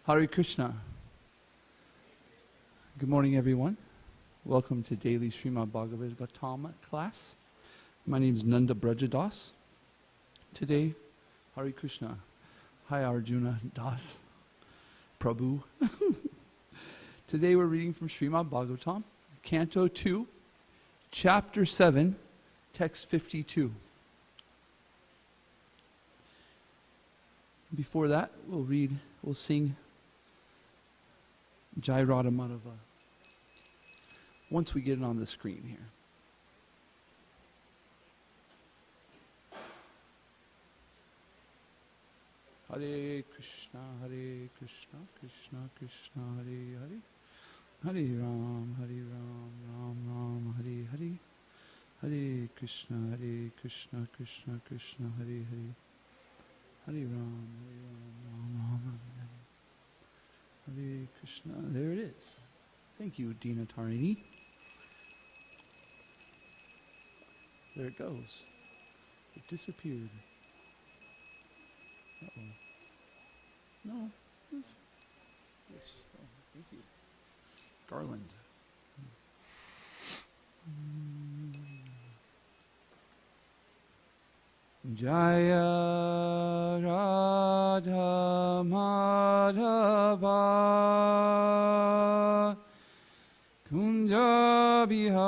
Hare Krishna. Good morning, everyone. Welcome to Daily Srimad Bhagavatam class. My name is Nanda Braja. Today, Hare Krishna. Hi, Arjuna Das. Prabhu. Today we're reading from Srimad Bhagavatam, Canto 2, Chapter 7, Text 52. Before that, we'll sing Jai Radha Madhava once we get it on the screen here. Hare Krishna, Krishna Krishna, Hare Hare, Hare Ram, Ram Ram, Hare Hare, Hare Krishna, Krishna Krishna, Hare Hare, Hare Ram, Ram Ram, Hare Krishna. There it is. Thank you, Dina Tarini. There it goes. It disappeared. Uh-oh. No. Yes. Oh, thank you. Garland. Jaya Radha Madhava Kunja Bihari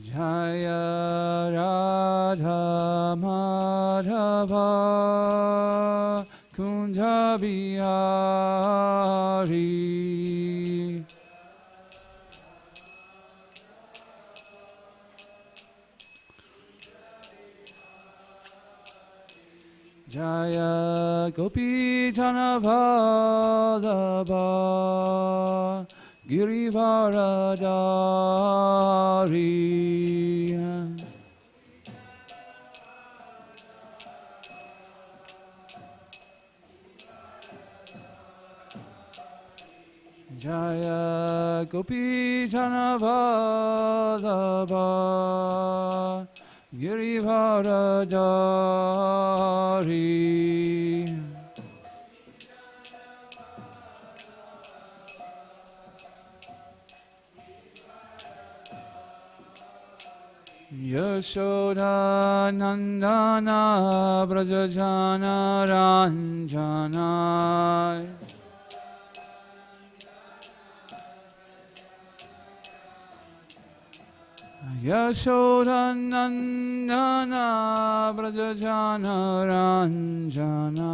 Jaya Radha Madhava Kunja Bihari Jaya Gopi Jana Vallabha Girivaradari Jaya Gopi Jana Vallabha Girivaradari Yashoda Nandana Brajajana Ranjana Yashoda Nandana Brajajana Ranjana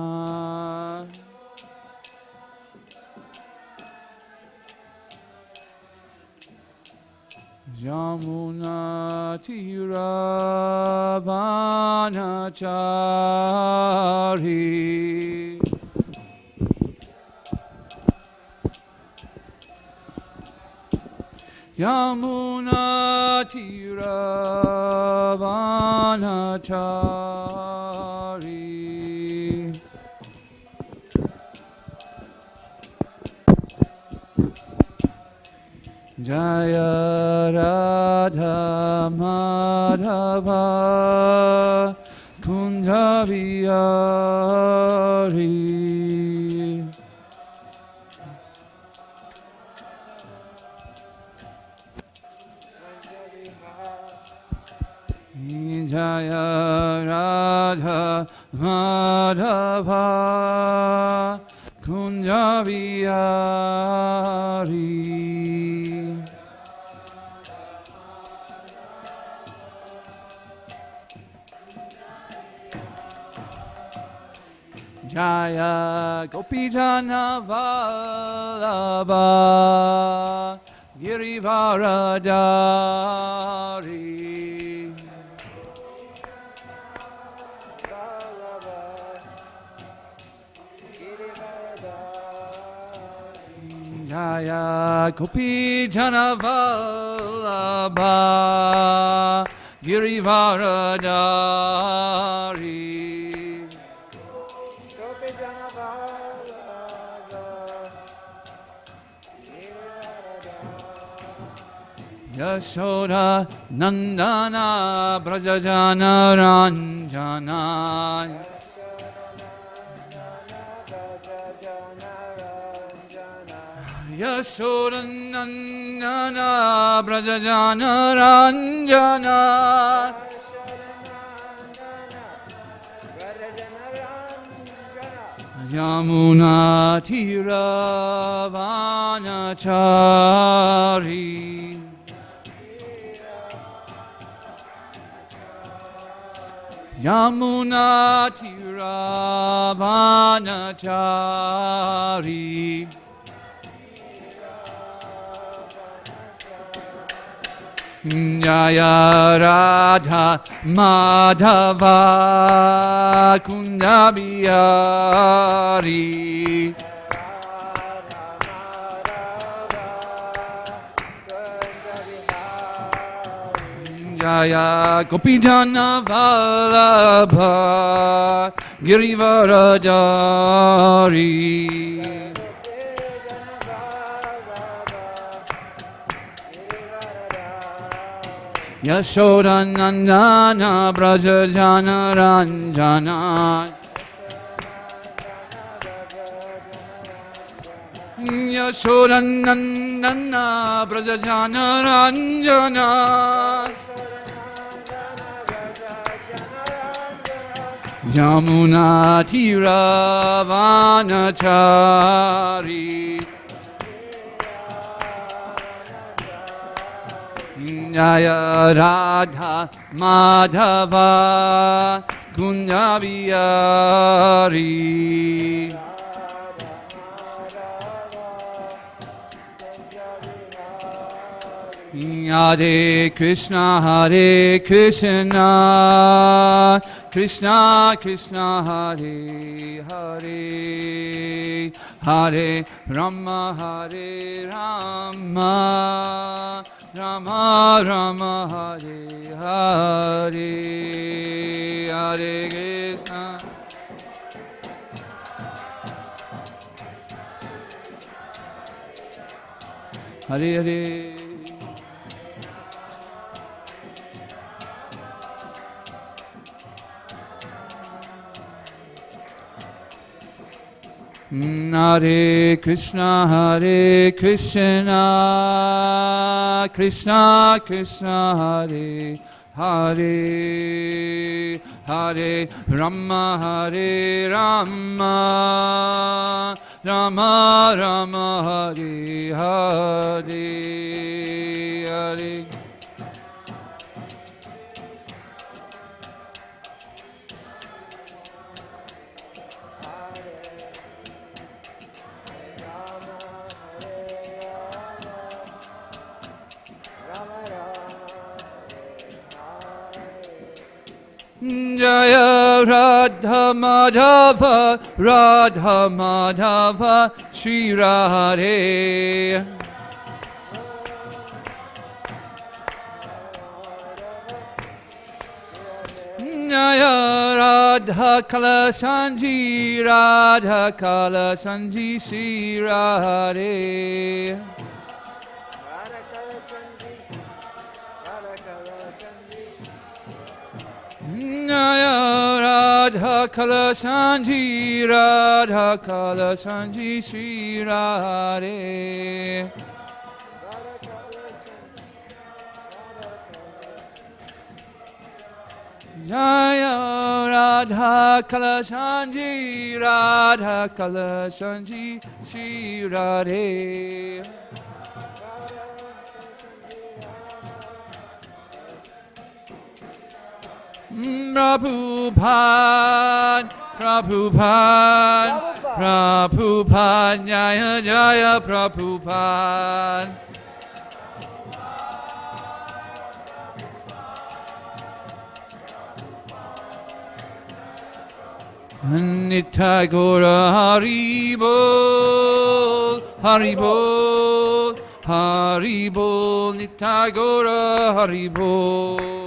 Yamuna Tira Vanachari Yamuna Tira Vanachari Jaya Radha Madhava Kunja Bihari Jaya Radha Madhava Kunja Bihari Jaya Gopi Jana Vallabha Girivaradari Jaya Gopi Jana Vallabha Girivaradari Gopi Jana Vallabha Yashoda Nandana Brajajana Ranjana Yashoda Nandana Brajajana Ranjana Yamuna Tiravanachari Yamuna Tiravanachari Jaya Radha Madhava Kundabiyari Jaya Gopijana Vallabha Girivaradari Yashoda Nandana Brajajana Ranjana Yashoda Nandana Brajajana Ranjana Yamuna Tiravanachari Jaya Radha Madhava Kundabiyari Hare Krishna Krishna Krishna Hare Hare Hare Rama Rama Rama Hare Hare Hare Krishna Hare Hare Hare Krishna Krishna Krishna Hare Hare Hare Rama Rama Rama Hare Hare Hare Jaya Radha Madhava Shri Radhe Jaya Radha Kala Sanji Shri Radhe Jaya Radha Kala Sanji Shri Radhe Jaya Radha Kala Sanji Shri Radhe Prabhupada, Jaya Prabhupada. Nitai Gora Haribol, Nitai Gora Haribol.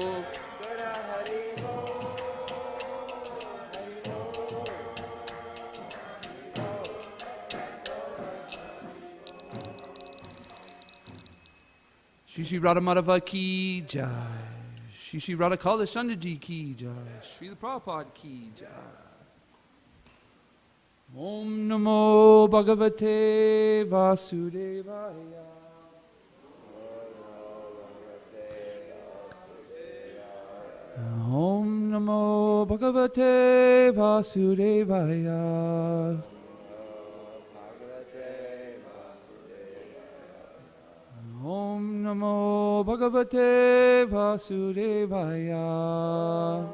Shri Shri Radha Madhava ki jai. Shri Shri Radha Kala Shandaji ki jai. Shri Prabhupada ki jai. Om Namo Bhagavate Vasudevaya. Om Namo Bhagavate Vasudevaya. Om Namo Bhagavate Vasudevaya.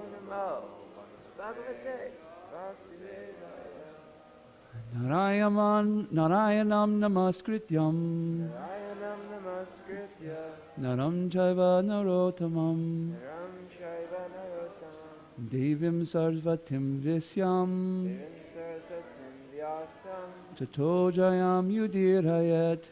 Narayanam Namaskrityam Naram Chaiva Narottamam Devim Sarasvatim Visyam Tato Jayam Yudirayat.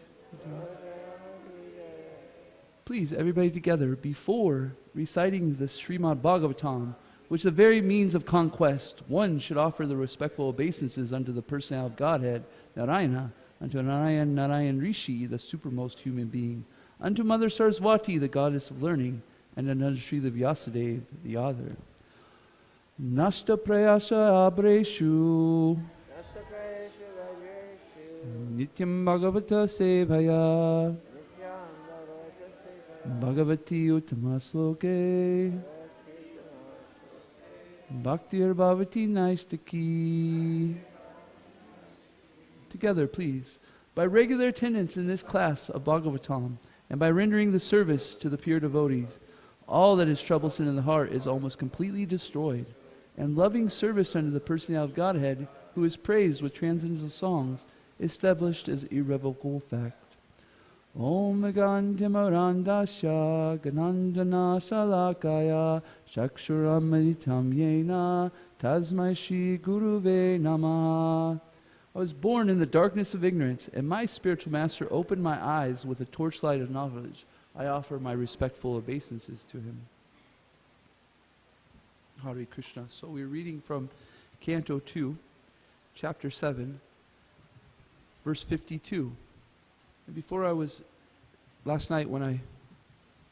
Please, everybody together, before reciting the Srimad Bhagavatam, which is the very means of conquest, one should offer the respectful obeisances unto the personality of Godhead, Narayana, unto Narayan Rishi, the supermost human being, unto Mother Saraswati, the goddess of learning, and unto Srila Vyasadeva, the author. Nashta prayasha abreshu Nityam Bhagavata Sevaya Bhagavati Uttamasloke Bhaktir Bhavati Naistaki. Together, please. By regular attendance in this class of Bhagavatam, and by rendering the service to the pure devotees, all that is troublesome in the heart is almost completely destroyed, and loving service unto the personality of Godhead, who is praised with transcendental songs, established as irrevocable fact. Om Gantimarandasya Gananjana Salakaya Shakshuram Meditam Yena Tasmai Shri Guruve Namah. I was born in the darkness of ignorance, and my spiritual master opened my eyes with a torchlight of knowledge. I offer my respectful obeisances to him. Hare Krishna. So we're reading from Canto 2, Chapter 7, verse 52. And before last night when I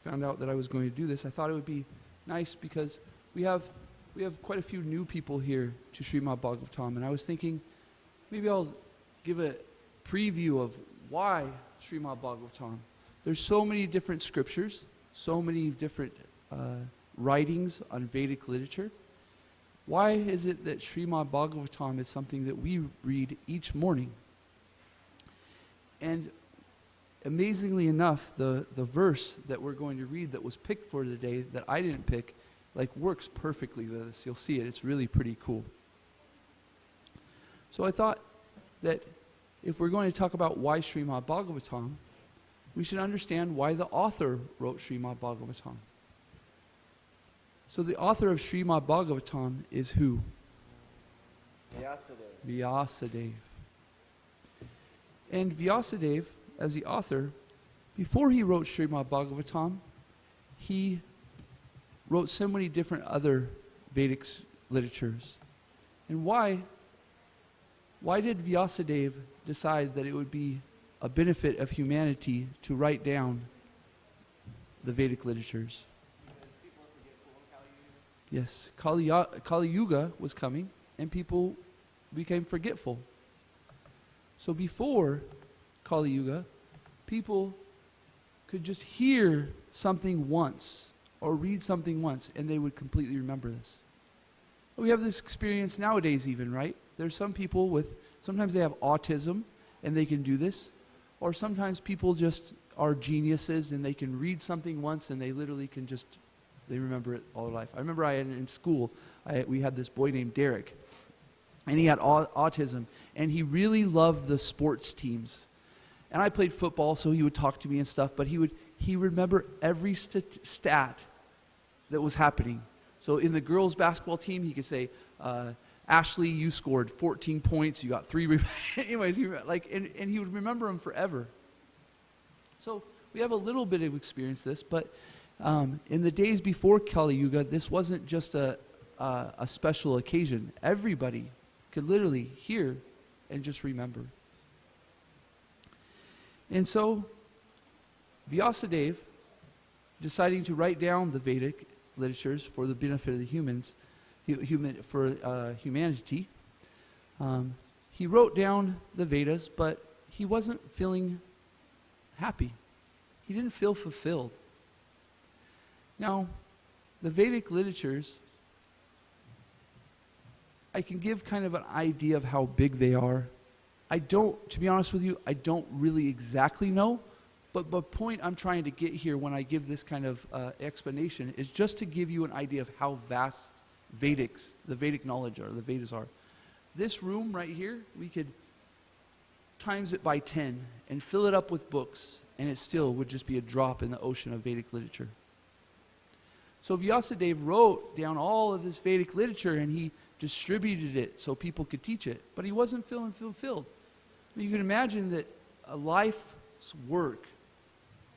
found out that I was going to do this, I thought it would be nice because we have quite a few new people here to Srimad Bhagavatam, and I was thinking maybe I'll give a preview of why Srimad Bhagavatam. There's so many different scriptures, so many different writings on Vedic literature. Why is it that Srimad Bhagavatam is something that we read each morning? And amazingly enough, the verse that we're going to read that was picked for today, that I didn't pick, works perfectly with this. You'll see it. It's really pretty cool. So I thought that if we're going to talk about why Srimad Bhagavatam, we should understand why the author wrote Srimad Bhagavatam. So the author of Srimad Bhagavatam is who? Vyasadeva. And Vyasadeva, as the author, before he wrote Srimad Bhagavatam, he wrote so many different other Vedic literatures. And why did Vyasadeva decide that it would be a benefit of humanity to write down the Vedic literatures? Yes, Kali Yuga was coming, and people became forgetful. So before Kali Yuga, people could just hear something once or read something once, and they would completely remember this. We have this experience nowadays even, right? There's some people sometimes they have autism, and they can do this. Or sometimes people just are geniuses, and they can read something once, and they literally can they remember it all their life. I remember in school, we had this boy named Derek, and he had autism, and he really loved the sports teams. And I played football, so he would talk to me and stuff, but he would remember every stat that was happening. So in the girls' basketball team, he could say, Ashley, you scored 14 points, you got 3 anyways, and he would remember them forever. So we have a little bit of experience this, but in the days before Kali Yuga, this wasn't just a special occasion. Everybody could literally hear and just remember. And so Vyasadeva deciding to write down the Vedic literatures for the benefit of the humans, humanity. He wrote down the Vedas, but he wasn't feeling happy. He didn't feel fulfilled. Now, the Vedic literatures, I can give kind of an idea of how big they are. To be honest with you, I don't really exactly know, but the point I'm trying to get here when I give this kind of explanation is just to give you an idea of how vast the Vedic knowledge are, the Vedas are. This room right here, we could times it by 10 and fill it up with books, and it still would just be a drop in the ocean of Vedic literature. So Vyasadeva wrote down all of this Vedic literature, and he distributed it so people could teach it, but he wasn't feeling fulfilled. I mean, you can imagine that a life's work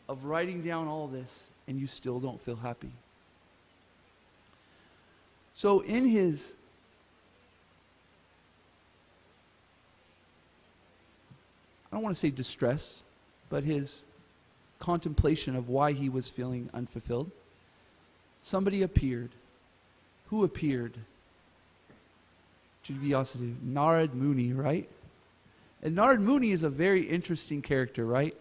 of writing down all this, and you still don't feel happy. So in his I don't want to say distress, but his contemplation of why he was feeling unfulfilled, somebody appeared. Who appeared to Vyasadeva? Narad Muni, right? And Narad Muni is a very interesting character, right?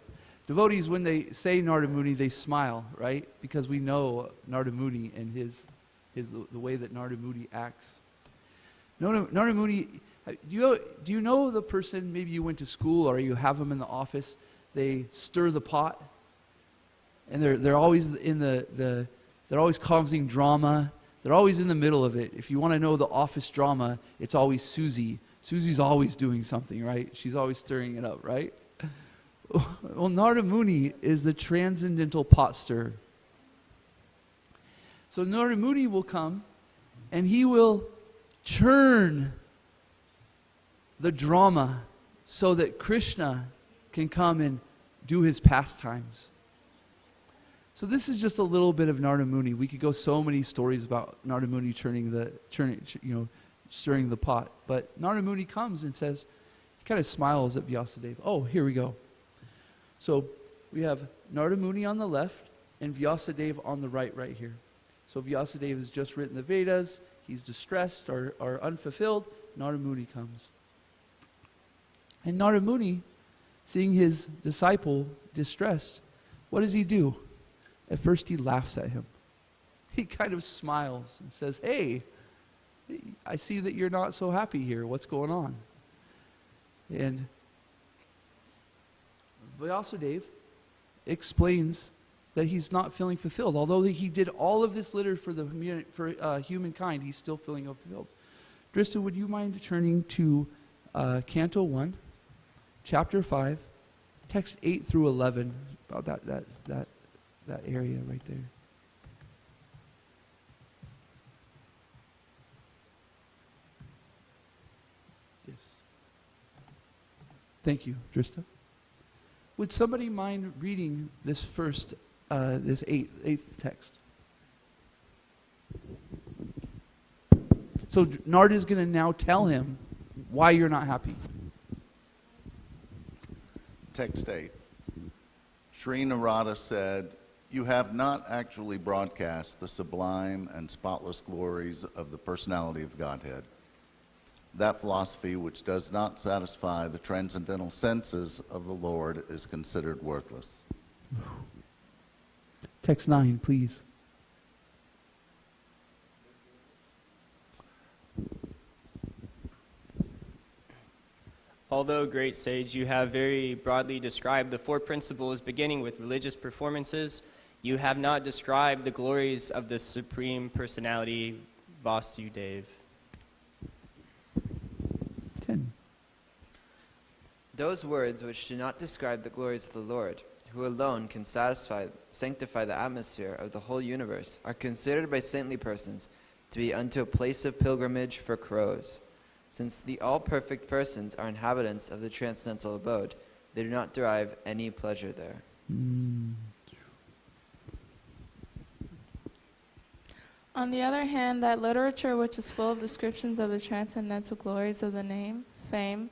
Devotees, when they say Narad Muni, they smile, right? Because we know Narad Muni and the way that Narad Muni acts. Narad Muni, do you know the person, maybe you went to school or you have them in the office, they stir the pot, and they're always they're always causing drama. They're always in the middle of it. If you want to know the office drama, it's always Susie. Susie's always doing something, right? She's always stirring it up, right? Well, Narad Muni is the transcendental pot stirrer. So Narad Muni will come, and he will churn the drama so that Krishna can come and do his pastimes. So this is just a little bit of Narad Muni. We could go so many stories about Narad Muni stirring the pot. But Narad Muni comes and says, he kind of smiles at Vyasadeva. Oh, here we go. So we have Narad Muni on the left and Vyasadeva on the right here. So Vyasadeva has just written the Vedas. He's distressed or unfulfilled. Narad Muni comes. And Narad Muni, seeing his disciple distressed, what does he do? At first he laughs at him. He kind of smiles and says, hey, I see that you're not so happy here. What's going on? And Vyasadeva explains that he's not feeling fulfilled. Although he did all of this literature for humankind, he's still feeling unfulfilled. Drista, would you mind turning to Canto 1, Chapter 5, text 8 through 11, about that area right there. Yes. Thank you, Drista. Would somebody mind reading this first, this eighth text? So Nard is going to now tell him why you're not happy. Text 8. Sri Narada said, "You have not actually broadcast the sublime and spotless glories of the personality of Godhead. That philosophy which does not satisfy the transcendental senses of the Lord is considered worthless." Text 9, please. Although, great sage, you have very broadly described the four principles beginning with religious performances, you have not described the glories of the Supreme Personality, Vasudeva. 10. Those words which do not describe the glories of the Lord, who alone can sanctify the atmosphere of the whole universe, are considered by saintly persons to be unto a place of pilgrimage for crows. Since the all-perfect persons are inhabitants of the transcendental abode, they do not derive any pleasure there. On the other hand, that literature which is full of descriptions of the transcendental glories of the name, fame,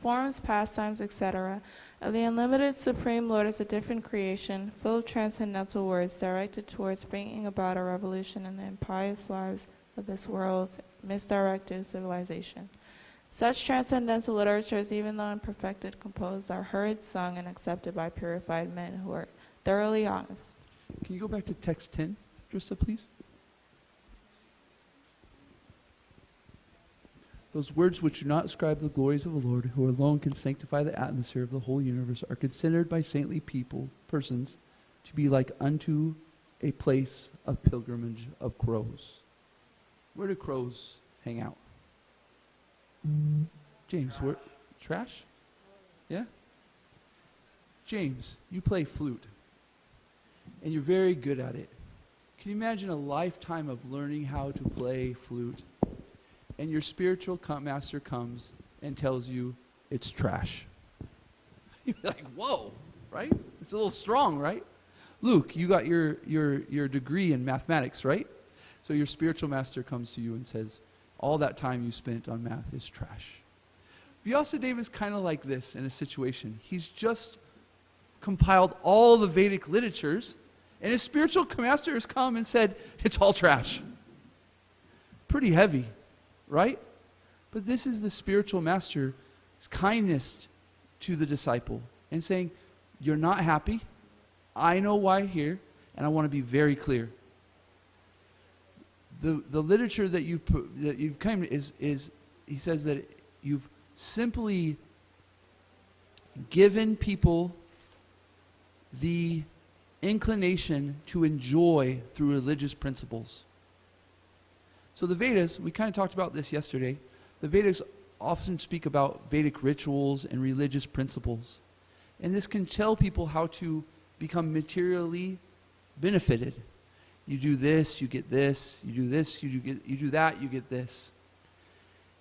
forms, pastimes, etc., of the unlimited Supreme Lord is a different creation, full of transcendental words directed towards bringing about a revolution in the impious lives of this world's misdirected civilization. Such transcendental literatures, even though imperfected, composed, are heard, sung, and accepted by purified men who are thoroughly honest. Can you go back to text 10, Drista, please? Those words which do not ascribe the glories of the Lord, who alone can sanctify the atmosphere of the whole universe, are considered by saintly persons, to be like unto a place of pilgrimage of crows. Where do crows hang out? James, where? Trash? Yeah? James, you play flute, and you're very good at it. Can you imagine a lifetime of learning how to play flute, and your spiritual master comes and tells you it's trash? You'd be like, whoa, right? It's a little strong, right? Luke, you got your degree in mathematics, right? So your spiritual master comes to you and says, all that time you spent on math is trash. Vyasadeva is kind of like this in a situation. He's just compiled all the Vedic literatures, and his spiritual master has come and said, it's all trash. Pretty heavy, right? But this is the spiritual master's kindness to the disciple and saying, you're not happy. I know why here, and I want to be very clear. The literature that you've come is he says that you've simply given people the inclination to enjoy through religious principles. So the Vedas, we kind of talked about this yesterday. The Vedas often speak about Vedic rituals and religious principles. And this can tell people how to become materially benefited. You do this, you get this. You do this, you do that, you get this.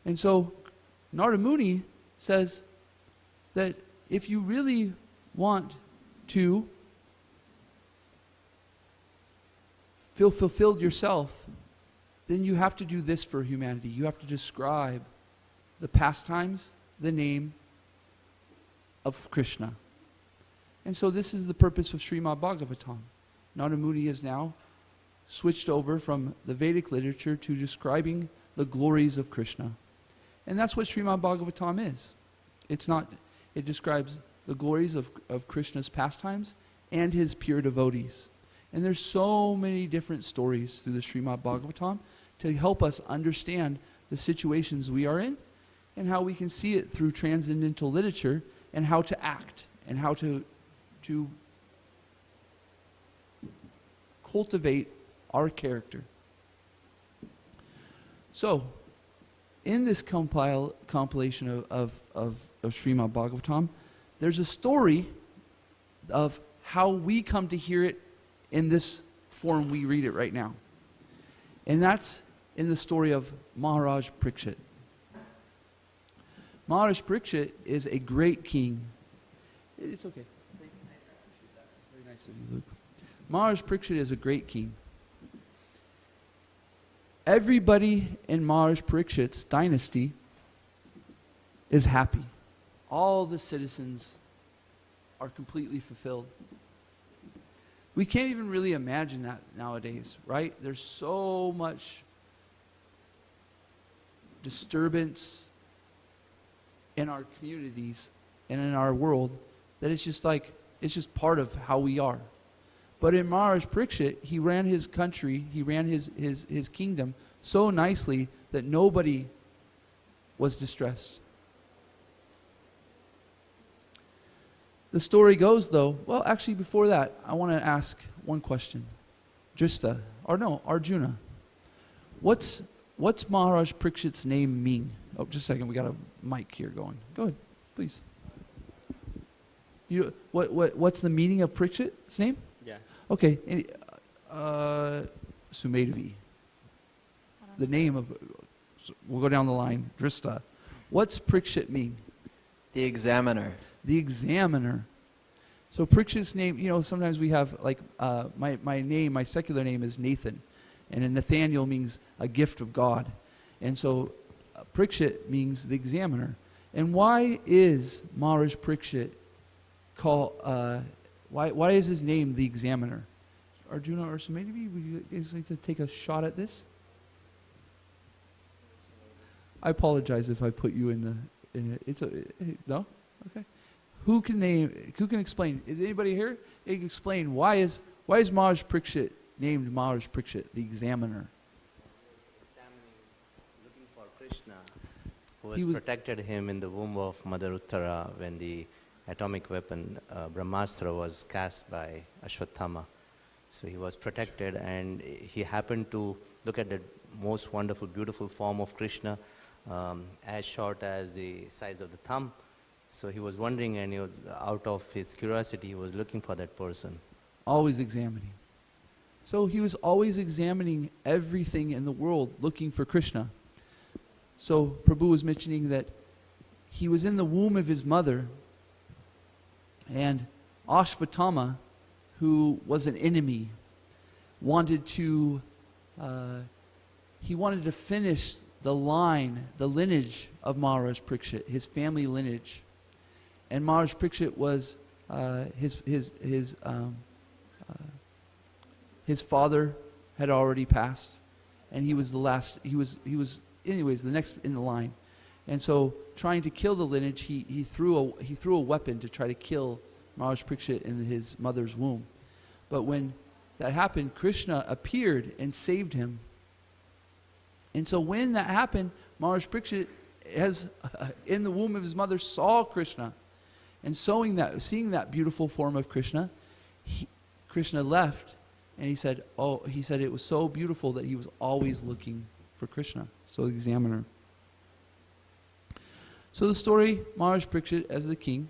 And so Narada Muni says that if you really want to feel fulfilled yourself, then you have to do this for humanity. You have to describe the pastimes, the name of Krishna. And so this is the purpose of Srimad Bhagavatam. Narada Muni is now switched over from the Vedic literature to describing the glories of Krishna. And that's what Srimad Bhagavatam is. It describes the glories of Krishna's pastimes and his pure devotees. And there's so many different stories through the Srimad Bhagavatam to help us understand the situations we are in and how we can see it through transcendental literature and how to act and how to cultivate our character. So, in this compilation of Srimad Bhagavatam, there's a story of how we come to hear it in this form we read it right now. And that's in the story of Maharaj Parikshit. Maharaj Parikshit is a great king. It's okay. Very nice of you, Luke. Maharaj Parikshit is a great king. Everybody in Maharaj Parikshit's dynasty is happy. All the citizens are completely fulfilled. We can't even really imagine that nowadays, right? There's so much disturbance in our communities and in our world that it's just part of how we are. But in Maharaj Parikshit, he ran his country, he ran his kingdom so nicely that nobody was distressed. The story goes, though, well, actually, before that, I want to ask one question. Arjuna. What's Maharaj Parikshit's name mean? Oh, just a second, we got a mic here going. Go ahead, please. What's the meaning of Parikshit's name? Yeah. Okay, Sumedavi. The name of, we'll go down the line, Drista. What's Parikshit mean? The examiner. The examiner. So Parikshit's name, sometimes we have, like, my secular name is Nathan. And Nathaniel means a gift of God. And so Parikshit means the examiner. And why is Maharaj Parikshit why is his name the examiner? Arjuna or Sumedvi, would you guys like to take a shot at this? I apologize if I put you in it. No? Okay. Who can explain? Is anybody here? They can explain why is Maharaj Parikshit named Maharaj Parikshit, the examiner? Looking for Krishna, who protected him in the womb of Mother Uttara when the atomic weapon Brahmastra was cast by Ashwatthama. So he was protected, and he happened to look at the most wonderful, beautiful form of Krishna, as short as the size of the thumb. So he was wondering, and he was, out of his curiosity, he was looking for that person. Always examining. So he was always examining everything in the world, looking for Krishna. So Prabhu was mentioning that he was in the womb of his mother, and Ashwatthama, who was an enemy, wanted to finish the lineage of Maharaj Parikshit, his family lineage. And Maharaj Parikshit was his father had already passed, and he was the last. He was anyways the next in the line. And so, trying to kill the lineage, he threw a weapon to try to kill Maharaj Parikshit in his mother's womb. But when that happened, Krishna appeared and saved him. And so when that happened, Maharaj Parikshit, in the womb of his mother, saw Krishna. And seeing that beautiful form of Krishna, Krishna left, and he said it was so beautiful that he was always looking for Krishna. So the examiner. So the story, Maharaj Parikshit as the king,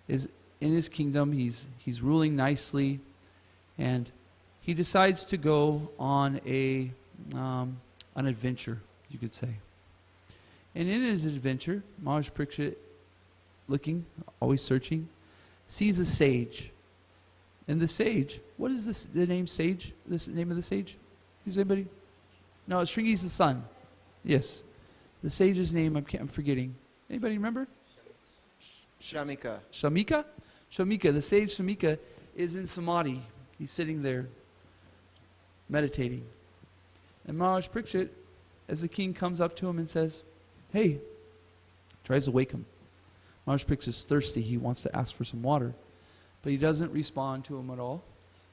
is in his kingdom. He's ruling nicely, and he decides to go on an adventure, you could say. And in his adventure, Maharaj Parikshit, looking, always searching, sees a sage. And the sage, what is the name sage? The name of the sage? Is anybody? No, Shringi's the son. Yes. The sage's name, I'm forgetting. Anybody remember? Shamika. Shamika? Shamika, the sage Shamika is in samadhi. He's sitting there meditating. And Maharaj Parikshit, as the king comes up to him and says, hey, tries to wake him. Maharaj Parikshit is thirsty. He wants to ask for some water. But he doesn't respond to him at all.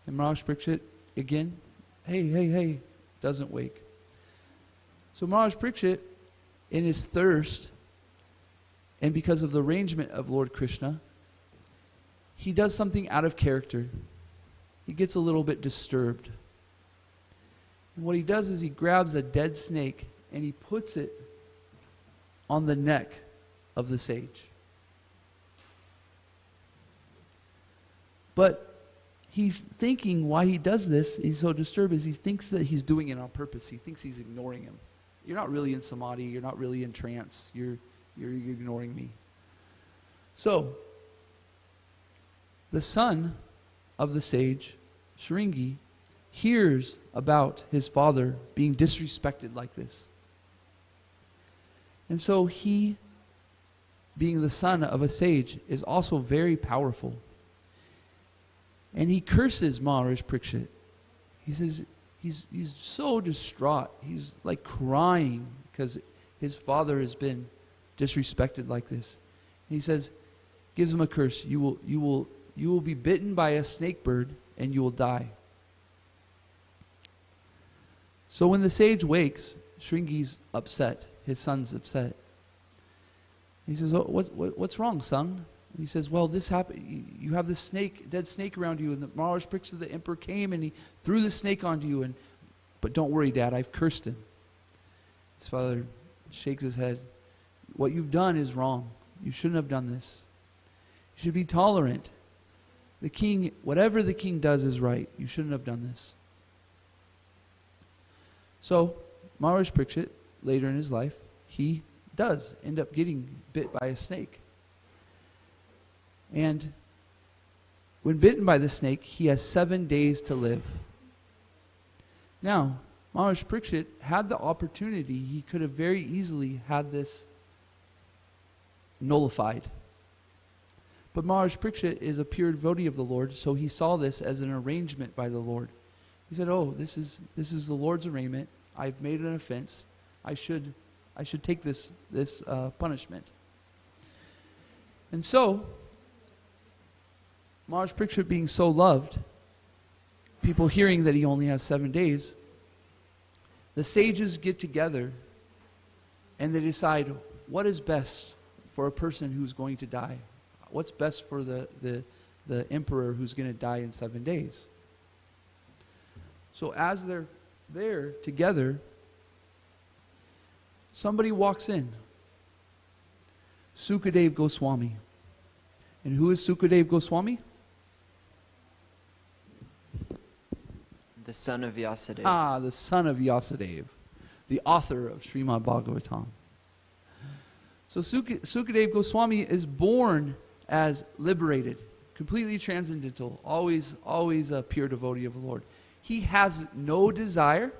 And Maharaj Parikshit, again, hey, doesn't wake. So Maharaj Parikshit, in his thirst, and because of the arrangement of Lord Krishna, he does something out of character. He gets a little bit disturbed. And what he does is he grabs a dead snake and he puts it on the neck of the sage. But he's thinking why he does this, he's so disturbed, is he thinks that he's doing it on purpose. He thinks he's ignoring him. You're not really in samadhi, you're not really in trance, you're ignoring me. So, the son of the sage, Shringi, hears about his father being disrespected like this. And so he, being the son of a sage, is also very powerful. And he curses Maharaj Parikshit. He says he's so distraught. He's like crying because his father has been disrespected like this. And he says, gives him a curse. You will be bitten by a snake bird and you will die. So when the sage wakes, Shringi's upset. His son's upset. He says, oh, what's wrong, son? And he says, well, this happened. You have this dead snake around you, and the Maharaj Parikshit, the emperor, came and he threw the snake onto you. But don't worry, Dad, I've cursed him. His father shakes his head. What you've done is wrong. You shouldn't have done this. You should be tolerant. The king, whatever the king does is right. You shouldn't have done this. So, Maharaj Parikshit, later in his life, he does end up getting bit by a snake. And when bitten by the snake, he has 7 days to live. Now, Maharaj Parikshit had the opportunity. He could have very easily had this nullified. But Maharaj Pariksha is a pure devotee of the Lord, so he saw this as an arrangement by the Lord. He said, oh, this is the Lord's arrangement. I've made an offense. I should take this punishment. And so, Maharaj Pariksha being so loved, people hearing that he only has 7 days, the sages get together and they decide what is best for a person who's going to die. What's best for the emperor who's going to die in 7 days? So as they're there together, somebody walks in. Sukadev Goswami. And who is Sukadev Goswami? The son of Vyasadeva. Ah, the son of Vyasadeva, the author of Srimad Bhagavatam. So Sukadev Goswami is born as liberated, completely transcendental, always a pure devotee of the Lord. He has no desire.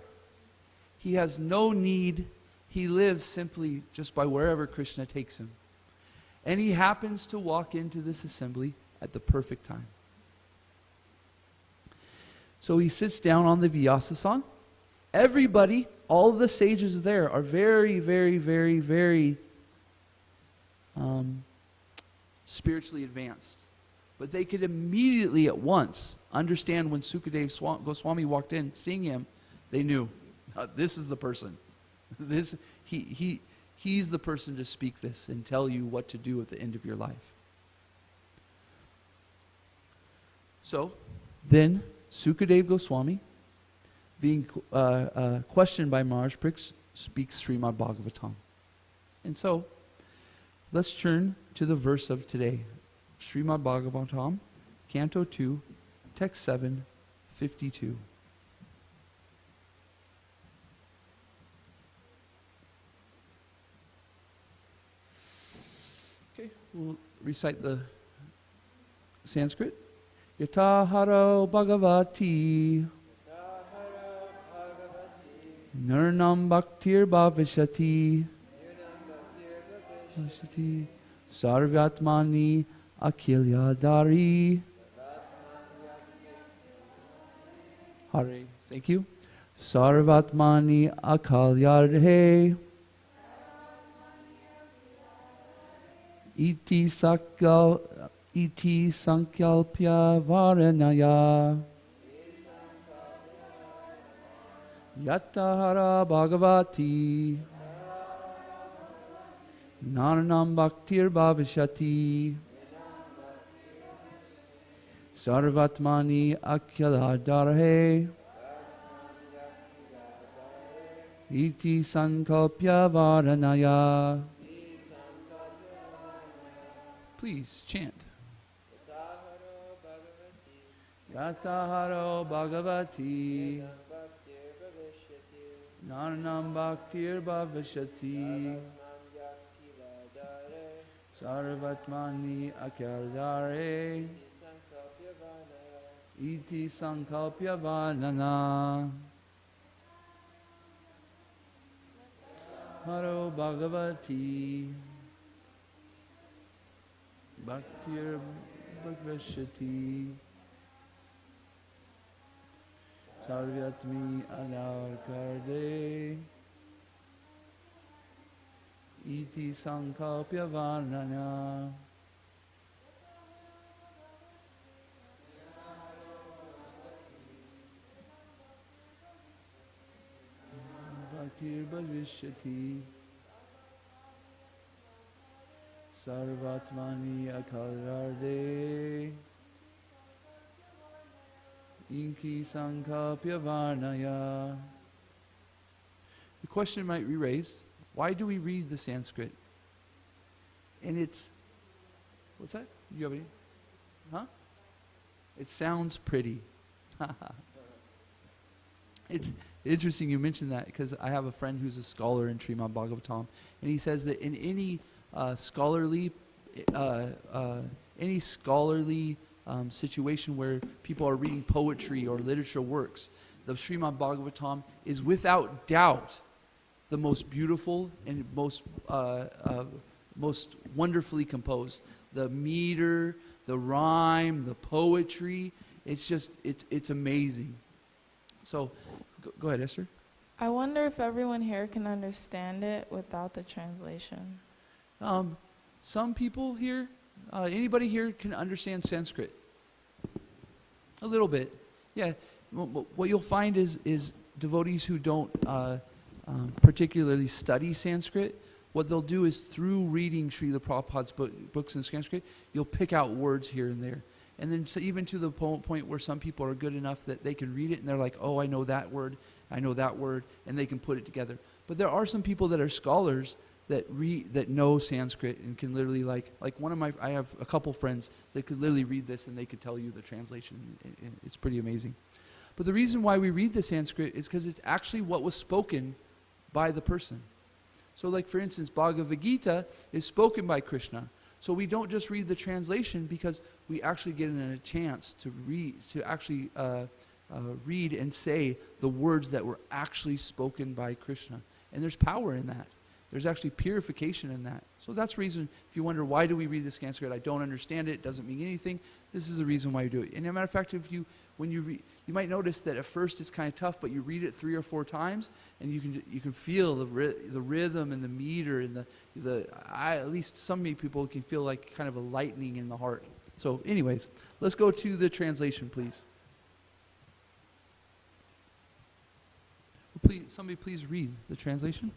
He has no need. He lives simply just by wherever Krishna takes him. And he happens to walk into this assembly at the perfect time. So he sits down on the Vyasasan. Everybody, all the sages there are very, very, very, very spiritually advanced. But they could immediately at once understand when Sukadev Goswami walked in, seeing him, they knew, this is the person. He's the person to speak this and tell you what to do at the end of your life. So, then Sukadev Goswami, being questioned by Maharaj Pariksha, speaks Srimad Bhagavatam. And so, let's turn to the verse of today. Srimad Bhagavatam, Canto 2, Text 7, 52. Okay, we'll recite the Sanskrit. Yataharo Bhagavati Nirnam Bhaktir Bhavishati Sarvatmani Akhilyadari. Hare. Thank you. Sarvatmani Akhilyadhe. Iti Sankalpya Varanaya. Yatahara Bhagavati Naranam Bhaktir Bhavishati Sarvatmani Akhiladharhe Iti Sankalpya Varanaya. Please chant. Yataharo Bhagavati Naranam Bhaktir Bhavishati Sarvatmani Akhiladharhe Iti Sankalpya Vanana. Haro Bhagavati Bhaktir Bhavishati Sarvatmi Anarkarde Iti Sankalpya Varnana. Bhaktir Bhavishati Sarvatmani Akhilarde Inki Sankalpya Varnaya. The question might be raised, why do we read the Sanskrit? And it's, what's that? You have any? Huh? It sounds pretty. It's interesting you mentioned that because I have a friend who's a scholar in Srimad Bhagavatam, and he says that in any scholarly situation where people are reading poetry or literature works, the Srimad Bhagavatam is without doubt the most beautiful and most most wonderfully composed. The meter, the rhyme, the poetry, it's amazing. So, go ahead, Esther. I wonder if everyone here can understand it without the translation. Some people here, anybody here can understand Sanskrit? A little bit. Yeah. What you'll find is devotees who don't particularly study Sanskrit, what they'll do is through reading Srila Prabhupada's books in Sanskrit, you'll pick out words here and there. And then so even to the point where some people are good enough that they can read it and they're like, oh, I know that word, and they can put it together. But there are some people that are scholars that know Sanskrit and can literally like I have a couple friends that could literally read this and they could tell you the translation. It's pretty amazing. But the reason why we read the Sanskrit is because it's actually what was spoken by the person. So like for instance, Bhagavad Gita is spoken by Krishna. So we don't just read the translation because we actually get a chance to read and say the words that were actually spoken by Krishna. And there's power in that. There's actually purification in that. So that's the reason, if you wonder why do we read the Sanskrit, I don't understand it doesn't mean anything, this is the reason why you do it. And as a matter of fact, when you read, you might notice that at first it's kind of tough, but you read it 3 or 4 times, and you can feel the rhythm and the meter and at least some people can feel like kind of a lightning in the heart. So anyways, let's go to the translation, please. Somebody please read the translation.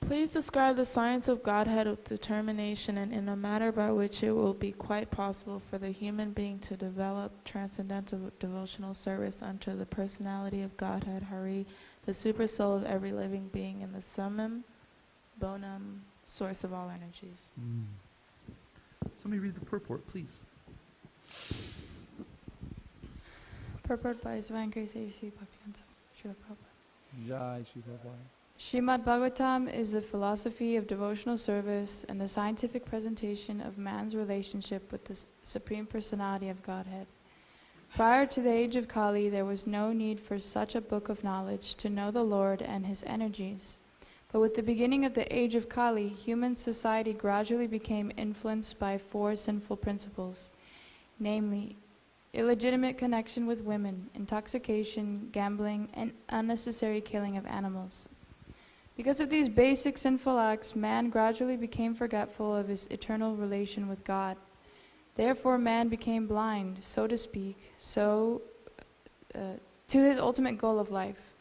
Please describe the science of Godhead with determination and in a manner by which it will be quite possible for the human being to develop transcendental devotional service unto the personality of Godhead, Hari, the super soul of every living being and the summum bonum, source of all energies. Somebody read the purport, please. Purport by His Divine Grace A.C. Bhaktivedanta Srila Prabhupada. Jai Shri Prabhupada. Srimad Bhagavatam is the philosophy of devotional service and the scientific presentation of man's relationship with the Supreme Personality of Godhead. Prior to the age of Kali, there was no need for such a book of knowledge to know the Lord and His energies. But with the beginning of the age of Kali, human society gradually became influenced by 4 sinful principles, namely, illegitimate connection with women, intoxication, gambling, and unnecessary killing of animals. Because of these basic sinful acts, man gradually became forgetful of his eternal relation with God. Therefore, man became blind, so to speak, to his ultimate goal of life.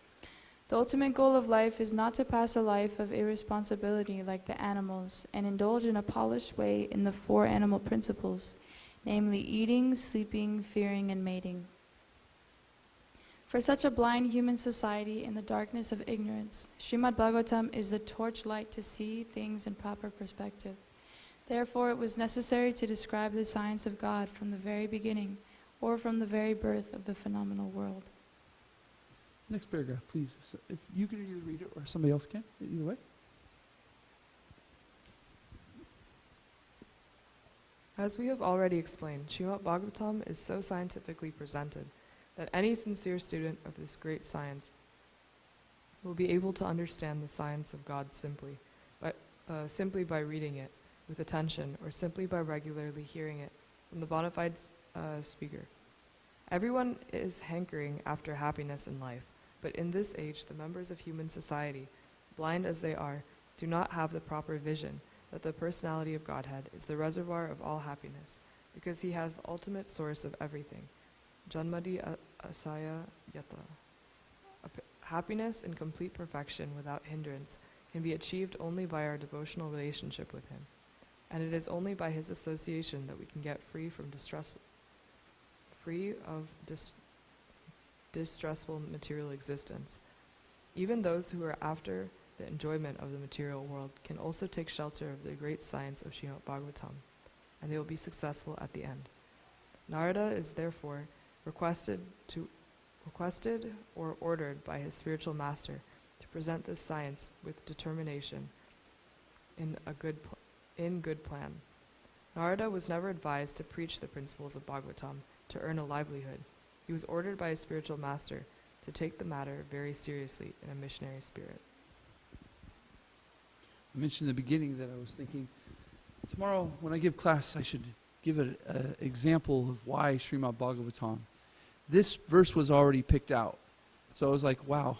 The ultimate goal of life is not to pass a life of irresponsibility like the animals and indulge in a polished way in the 4 animal principles, namely eating, sleeping, fearing, and mating. For such a blind human society in the darkness of ignorance, Srimad Bhagavatam is the torchlight to see things in proper perspective. Therefore, it was necessary to describe the science of God from the very beginning, or from the very birth of the phenomenal world. Next paragraph, please. So if you can either read it or somebody else can, either way. As we have already explained, Srimad Bhagavatam is so scientifically presented that any sincere student of this great science will be able to understand the science of God simply by reading it with attention or simply by regularly hearing it from the bona fide speaker. Everyone is hankering after happiness in life, but in this age the members of human society, blind as they are, do not have the proper vision that the personality of Godhead is the reservoir of all happiness, because He has the ultimate source of everything. Janmadi asaya yata. Happiness in complete perfection without hindrance can be achieved only by our devotional relationship with Him. And it is only by His association that we can get free of distressful material existence. Even those who are after the enjoyment of the material world can also take shelter of the great science of Srimad Bhagavatam, and they will be successful at the end. Narada is therefore requested or ordered by his spiritual master to present this science with determination in good plan. Narada was never advised to preach the principles of Bhagavatam to earn a livelihood. He was ordered by his spiritual master to take the matter very seriously in a missionary spirit. I mentioned in the beginning that I was thinking, tomorrow when I give class, I should give an example of why Srimad Bhagavatam. This verse was already picked out. So I was like, wow,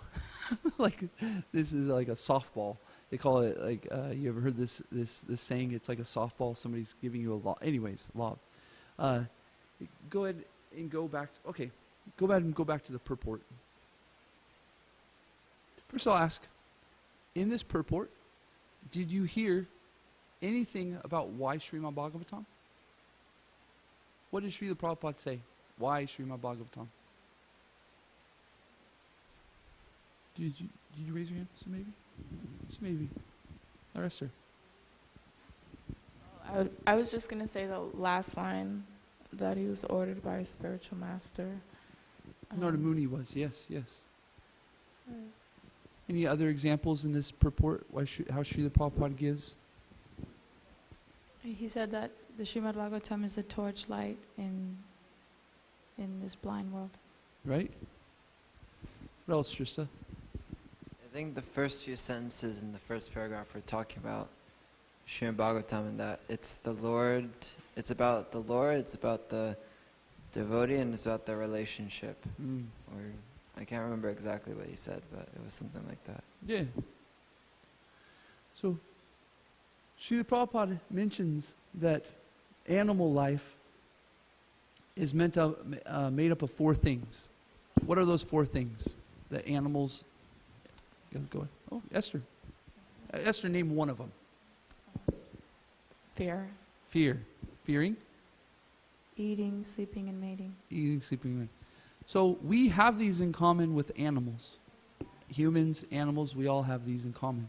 like this is like a softball. They call it like, you ever heard this saying, it's like a softball, somebody's giving you a lob. Anyways, lob. Go ahead and go back, go ahead and go back to the purport. First I'll ask, in this purport, did you hear anything about why Srimad Bhagavatam? What did Srila Prabhupada say? Why Srimad Bhagavatam? Did you raise your hand? So maybe? So maybe. Esther. I was just going to say the last line, that he was ordered by a spiritual master. Narada Muni was, yes. Any other examples in this purport, how Srila Prabhupada gives? He said that the Srimad Bhagavatam is the torchlight in this blind world. Right? What else, Trista? I think the first few sentences in the first paragraph are talking about Srimad Bhagavatam, and that it's the Lord, it's about the Lord, it's about the devotee, and it's about the relationship. Or I can't remember exactly what he said, but it was something like that. Yeah. So, Srila Prabhupada mentions that animal life is made up of 4 things. What are those 4 things that animals... Go ahead. Oh, Esther. Esther, name one of them. Fear. Fearing? Eating, sleeping, and mating. Eating, sleeping, and mating. So we have these in common with animals. Humans, animals, we all have these in common.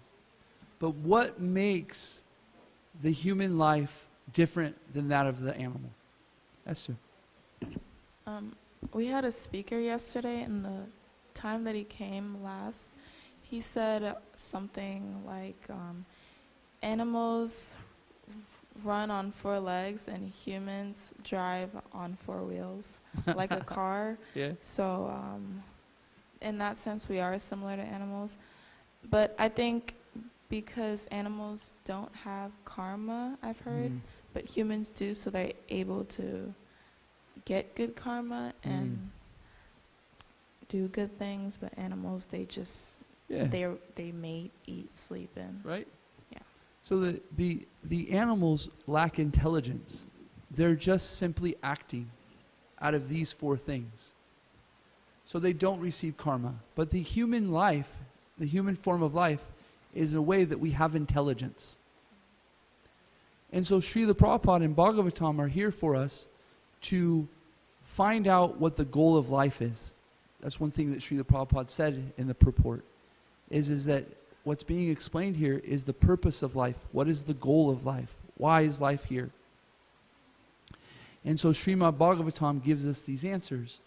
But what makes the human life different than that of the animal? Esther. We had a speaker yesterday, and the time that he came last, he said something like, animals run on 4 legs and humans drive on 4 wheels, like a car. Yeah. So in that sense, we are similar to animals. But I think because animals don't have karma, I've heard, but humans do, so they're able to get good karma and do good things. But animals, they just they mate, eat, sleep, and right. Yeah. So the animals lack intelligence. They're just simply acting out of these 4 things. So they don't receive karma. But the human life, the human form of life, is a way that we have intelligence. And so Srila Prabhupada and Bhagavatam are here for us to find out what the goal of life is. That's one thing that Srila Prabhupada said in the purport, is that what's being explained here is the purpose of life. What is the goal of life? Why is life here? And so Srimad Bhagavatam gives us these answers.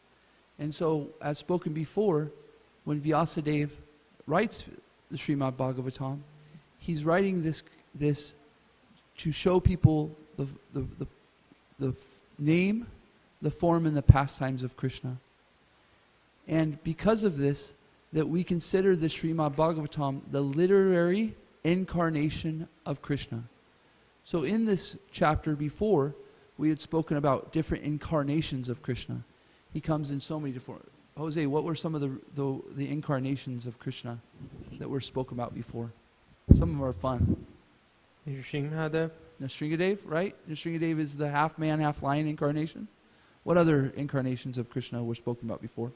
And so, as spoken before, when Vyasadeva writes the Srimad Bhagavatam, he's writing this to show people the name, the form, and the pastimes of Krishna. And because of this, that we consider the Srimad Bhagavatam the literary incarnation of Krishna. So in this chapter before, we had spoken about different incarnations of Krishna. He comes in so many different... Jose, what were some of the incarnations of Krishna that were spoken about before? Some of them are fun. Nrsimhadev. Nrsimhadev, right? Nrsimhadev is the half man, half lion incarnation. What other incarnations of Krishna were spoken about before?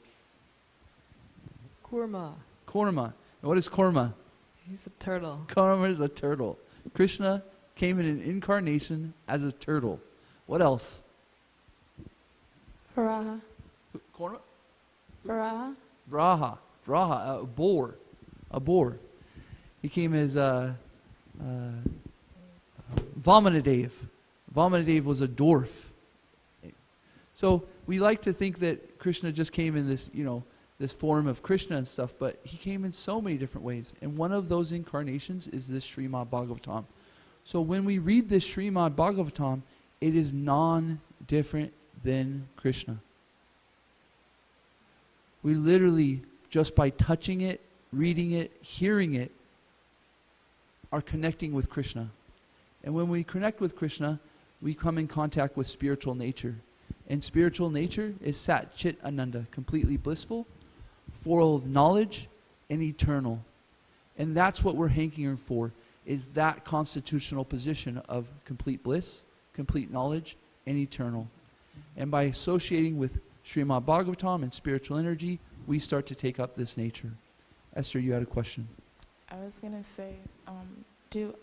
Kurma. Kurma. And what is Kurma? He's a turtle. Kurma is a turtle. Krishna came in an incarnation as a turtle. What else? Braja. Kurma? Braja. Braha. Braha. A boar. A boar. He came as Vamanadev. Vamanadev was a dwarf. So we like to think that Krishna just came in this, this form of Krishna and stuff, but he came in so many different ways. And one of those incarnations is this Srimad Bhagavatam. So when we read this Srimad Bhagavatam, it is non-different than Krishna. We literally, just by touching it, reading it, hearing it, are connecting with Krishna. And when we connect with Krishna, we come in contact with spiritual nature. And spiritual nature is Sat Chit Ananda, completely blissful, full of knowledge, and eternal. And that's what we're hankering for, is that constitutional position of complete bliss, complete knowledge, and eternal. And by associating with Srimad Bhagavatam and spiritual energy, we start to take up this nature. Esther, you had a question. I was going to say, do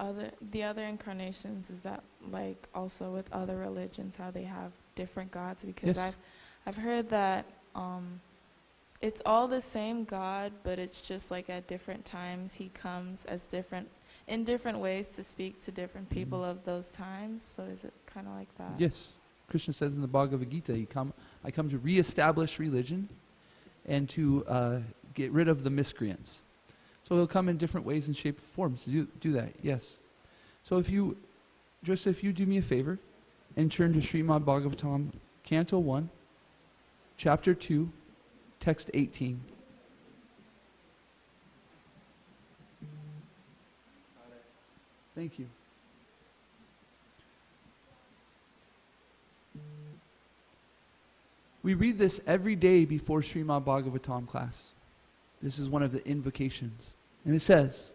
the other incarnations, is that like also with other religions, how they have different gods? Because Yes. I've heard that it's all the same God, but it's just like at different times he comes as in different ways to speak to different people of those times. So is it kind of like that? Yes. Krishna says in the Bhagavad Gita, I come to reestablish religion and to get rid of the miscreants. So he'll come in different ways and shape and forms to do that, yes. So if you do me a favor and turn to Srimad Bhagavatam, Canto 1, Chapter 2, Text 18. Thank you. We read this every day before Srimad Bhagavatam class. This is one of the invocations. And it says,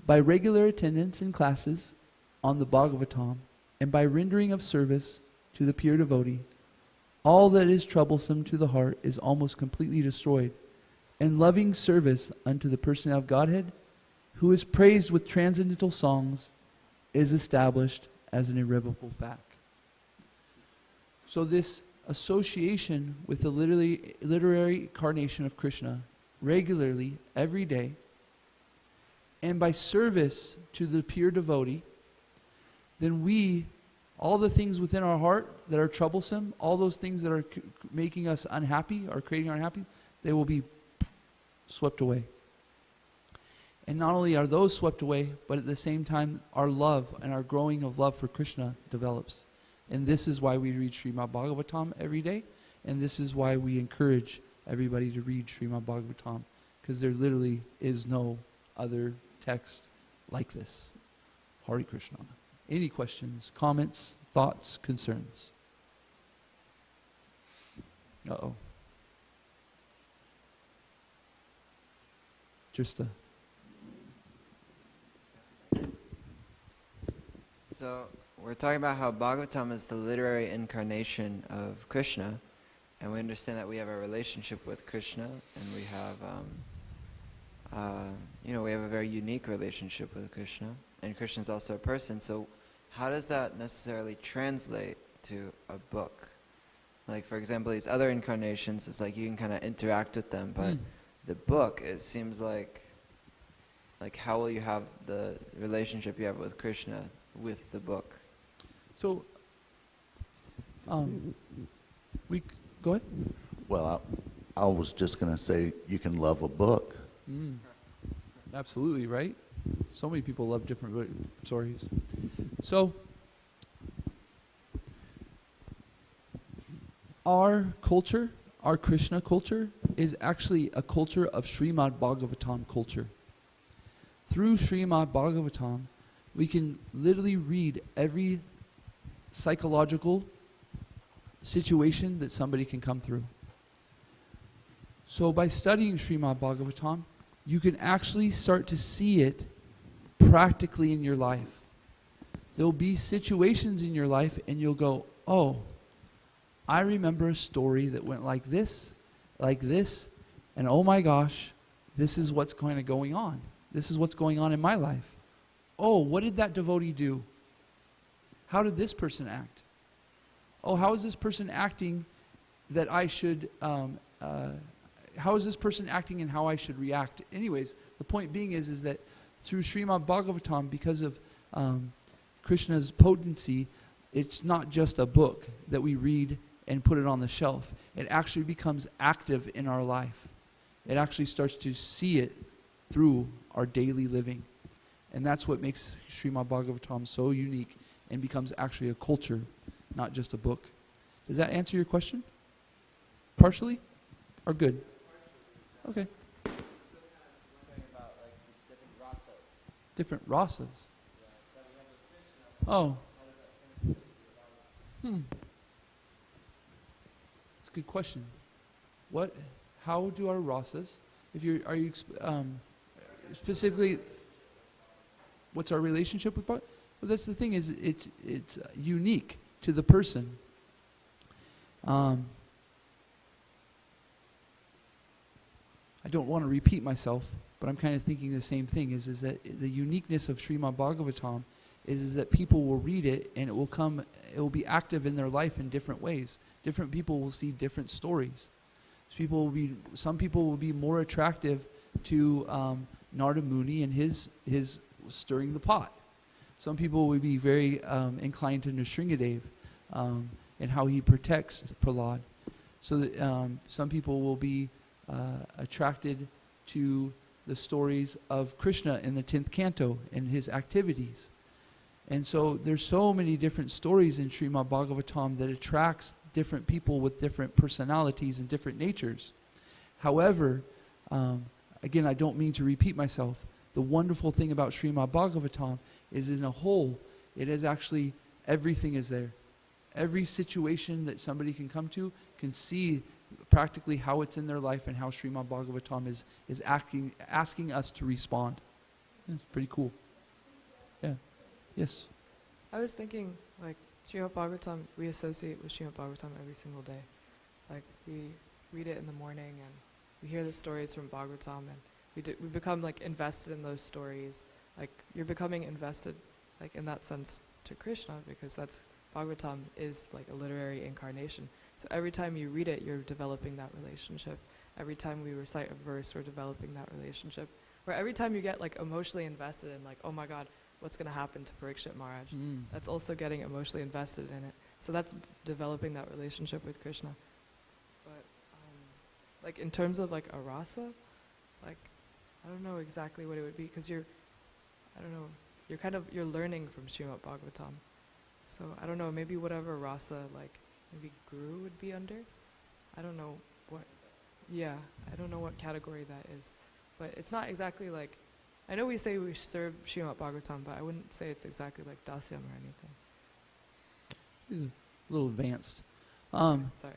by regular attendance in classes on the Bhagavatam and by rendering of service to the pure devotee, all that is troublesome to the heart is almost completely destroyed, and loving service unto the personality of Godhead, who is praised with transcendental songs, is established as an irrevocable fact. So this association with the literary incarnation of Krishna regularly, every day, and by service to the pure devotee, then all the things within our heart that are troublesome, all those things that are making us unhappy or creating unhappy, they will be swept away. And not only are those swept away, but at the same time, our love and our growing of love for Krishna develops. And this is why we read Srimad Bhagavatam every day, and this is why we encourage everybody to read Srimad Bhagavatam, because there literally is no other text like this. Hare Krishna. Any questions, comments, thoughts, concerns? Uh-oh. Just So we're talking about how Bhagavatam is the literary incarnation of Krishna, and we understand that we have a relationship with Krishna, and we have, we have a very unique relationship with Krishna, and Krishna is also a person. So how does that necessarily translate to a book? Like, for example, these other incarnations, it's like you can kind of interact with them, but the book, it seems like how will you have the relationship you have with Krishna with the book? so, we go ahead. Well, I was just going to say you can love a book. Absolutely, right? So many people love different stories. So, our culture, our Krishna culture, is actually a culture of Srimad Bhagavatam culture. Through Srimad Bhagavatam, we can literally read every psychological situation that somebody can come through. So by studying Srimad Bhagavatam, you can actually start to see it practically in your life. There'll be situations in your life and you'll go, oh, I remember a story that went like this, and oh my gosh, this is what's kind of going on. This is what's going on in my life. Oh, what did that devotee do? How did this person act? Oh, how is this person acting that I should, how is this person acting and how I should react? Anyways, the point being is that through Srimad Bhagavatam, because of Krishna's potency, it's not just a book that we read and put it on the shelf. It actually becomes active in our life. It actually starts to see it through our daily living. And that's what makes Srimad Bhagavatam so unique and becomes actually a culture, not just a book. Does that answer your question? Partially? Or good? Okay. Different rasas. Oh. That's a good question. How do our rasas, specifically, what's our relationship with Bhagavan? Well, that's the thing, is it's unique to the person. I don't want to repeat myself, but I'm kind of thinking the same thing, is that the uniqueness of Srimad Bhagavatam is that people will read it and it will be active in their life in different ways. Different people will see different stories. Some people will be more attractive to Narada Muni and his stirring the pot. Some people will be very inclined to Nrsingadev and how he protects Prahlad. So that, some people will be attracted to the stories of Krishna in the 10th canto and his activities. And so there's so many different stories in Srimad Bhagavatam that attracts different people with different personalities and different natures. However, again, I don't mean to repeat myself. The wonderful thing about Srimad Bhagavatam is, in a whole, it is actually, everything is there. Every situation that somebody can come to can see practically how it's in their life and how Srimad Bhagavatam is asking us to respond. It's pretty cool. Yeah. Yes. I was thinking, like, Srimad Bhagavatam, we associate with Srimad Bhagavatam every single day. Like, we read it in the morning and we hear the stories from Bhagavatam, and we become, like, invested in those stories. Like, you're becoming invested, like, in that sense to Krishna, because Bhagavatam is like a literary incarnation. So every time you read it, you're developing that relationship. Every time we recite a verse, we're developing that relationship. Or every time you get, like, emotionally invested in, like, oh my God, what's going to happen to Parikshit Maharaj? That's also getting emotionally invested in it. So that's developing that relationship with Krishna. But like, in terms of, like, a rasa, like, I don't know exactly what it would be, because you're learning from Srimad Bhagavatam. So I don't know, maybe whatever rasa, like, maybe Guru would be under. I don't know I don't know what category that is. But it's not exactly like, I know we say we serve Srimad Bhagavatam, but I wouldn't say it's exactly like Dasyam or anything. A little advanced. Sorry.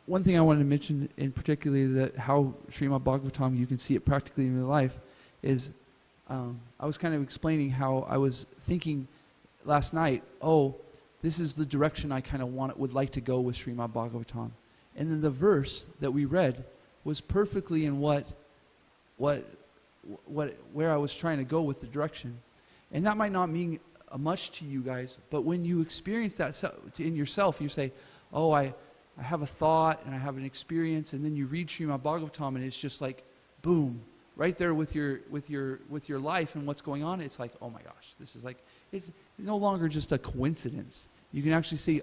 One thing I wanted to mention in particularly, that how Srimad Bhagavatam, you can see it practically in your life, is I was kind of explaining how I was thinking last night, this is the direction I kind of would like to go with Srimad Bhagavatam. And then the verse that we read was perfectly in where I was trying to go with the direction. And that might not mean much to you guys, but when you experience that in yourself, you say, I have a thought and I have an experience, and then you read Srimad Bhagavatam and it's just like, boom, right there with your life and what's going on. It's like, oh my gosh, this is like, it's no longer just a coincidence. You can actually see,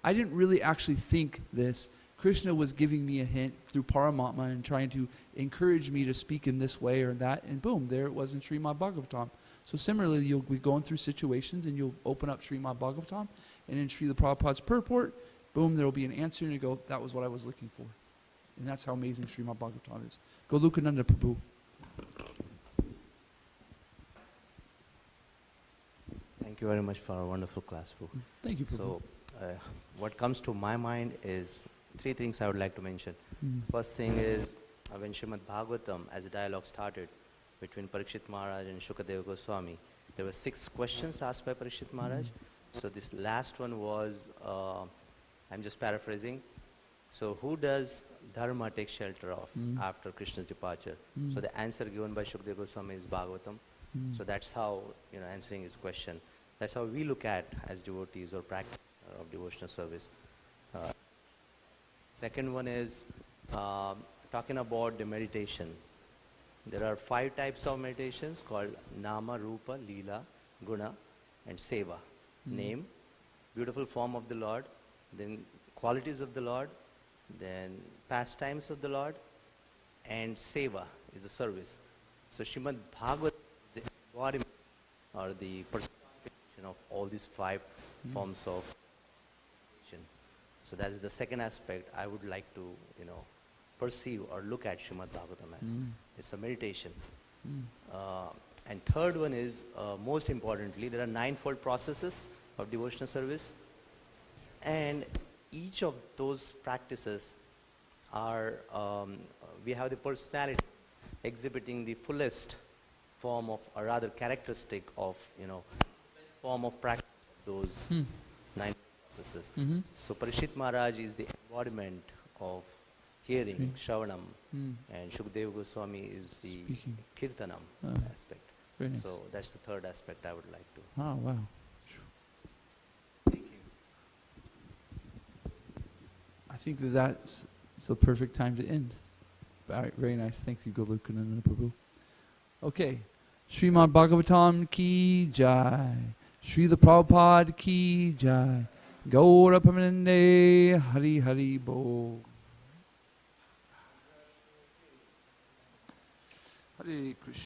I didn't really actually think this. Krishna was giving me a hint through Paramatma and trying to encourage me to speak in this way or that, and boom, there it was in Srimad Bhagavatam. So similarly, you'll be going through situations and you'll open up Srimad Bhagavatam, and in Srila Prabhupada's purport, boom, there will be an answer, and you go, that was what I was looking for. And that's how amazing Srimad Bhagavatam is. Go Nanda Prabhu. Thank you very much for a wonderful class, Prabhu. Thank you, Prabhu. So, what comes to my mind is three things I would like to mention. First thing is, when Srimad Bhagavatam, as a dialogue started between Parikshit Maharaj and Shukadeva Goswami, there were 6 questions asked by Parikshit Maharaj. So this last one was, I'm just paraphrasing, so who does Dharma take shelter of after Krishna's departure? So the answer given by Shukadeva Goswami is Bhagavatam. So that's how, answering his question. That's how we look at as devotees or practitioners of devotional service. Second one is talking about the meditation. There are 5 types of meditations called Nama, Rupa, Leela, Guna, and Seva. Name, beautiful form of the Lord, then qualities of the Lord, then pastimes of the Lord, and Seva is the service. So Srimad Bhagavatam is the embodiment or the personification of all these 5 forms of meditation. So that is the second aspect I would like to, perceive or look at Srimad Bhagavatam as. It's a meditation. Mm. And third one is, most importantly, there are ninefold processes of devotional service. And each of those practices are, we have the personality exhibiting the fullest form of, or rather characteristic of, form of practice of those nine processes. Mm-hmm. So Parishit Maharaj is the embodiment of hearing, Shravanam, and Shukdev Goswami is the Speaking. Kirtanam aspect. Very nice. So that's the third aspect I would like to. Oh, wow. Thank you. I think that's the perfect time to end. Very nice. Thank you, Golokananda Prabhu. Okay. Srimad Bhagavatam ki jai. Srila Prabhupada ki jai. Gaura Pamanande Hari Hari Bol. Hare Krishna.